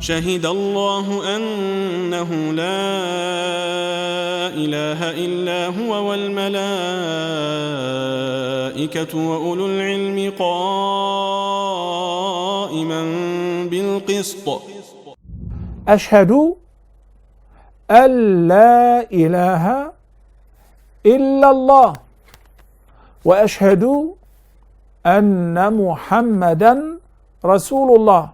شهد الله أنه لا إله إلا هو والملائكة وأولو العلم قائما بالقسط أشهد أن لا إله إلا الله وأشهد أن محمدا رسول الله.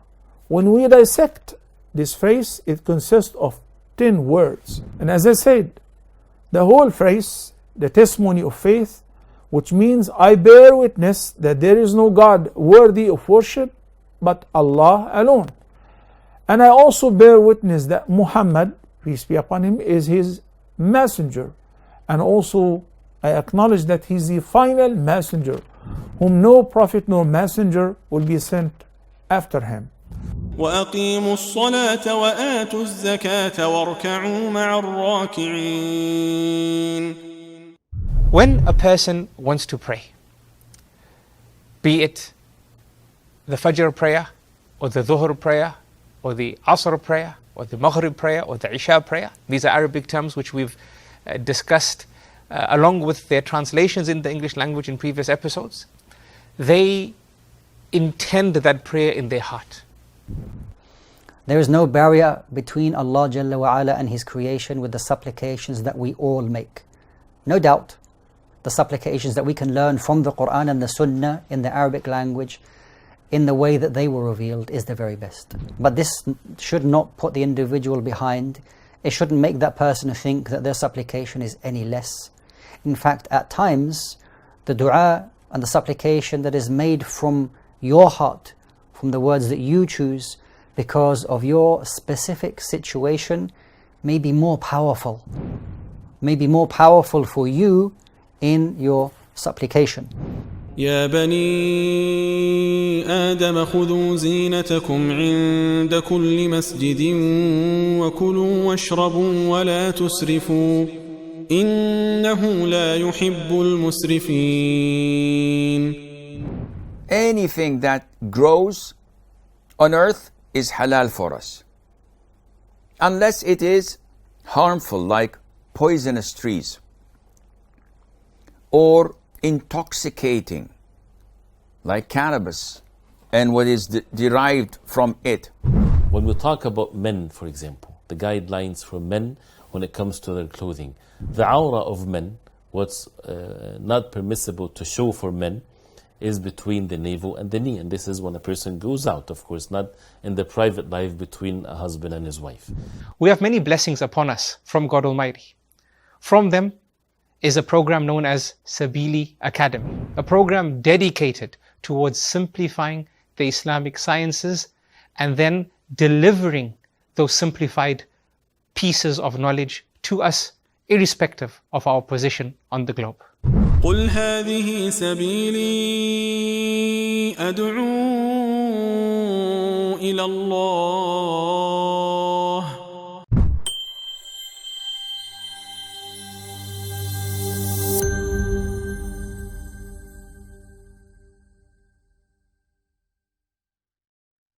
When we dissect this phrase, it consists of 10 words. And as I said, the whole phrase, the testimony of faith, which means I bear witness that there is no God worthy of worship but Allah alone. And I also bear witness that Muhammad, peace be upon him, is his messenger. And also I acknowledge that he is the final messenger, whom no prophet nor messenger will be sent after him. وأقيموا الصلاة وآتوا الزكاة واركعوا مع الراكعين. When a person wants to pray, be it the Fajr prayer, or the Dhuhr prayer, or the Asr prayer, or the Maghrib prayer, or the Isha prayer, these are Arabic terms which we've discussed along with their translations in the English language in previous episodes, they intend that prayer in their heart. There is no barrier between Allah Jalla wa Ala and His creation with the supplications that we all make. No doubt, the supplications that we can learn from the Quran and the Sunnah in the Arabic language in the way that they were revealed is the very best. But this should not put the individual behind. It shouldn't make that person think that their supplication is any less. In fact, at times, the dua and the supplication that is made from your heart, from the words that you choose, because of your specific situation, may be more powerful for you in your supplication. يا بني آدم خذوا زينتكم عند كل مسجد وكلوا واشربوا ولا تسرفوا إنه لا يحب المسرفين. Anything that grows on earth is halal for us, unless it is harmful, like poisonous trees or intoxicating, like cannabis and what is derived from it. When we talk about men, for example, the guidelines for men when it comes to their clothing, the awra of men, what's not permissible to show for men, is between the navel and the knee. And this is when a person goes out, of course, not in the private life between a husband and his wife. We have many blessings upon us from God Almighty. From them is a program known as Sabeeli Academy, a program dedicated towards simplifying the Islamic sciences and then delivering those simplified pieces of knowledge to us, irrespective of our position on the globe. قل هذه سبيلي أدعو إلى الله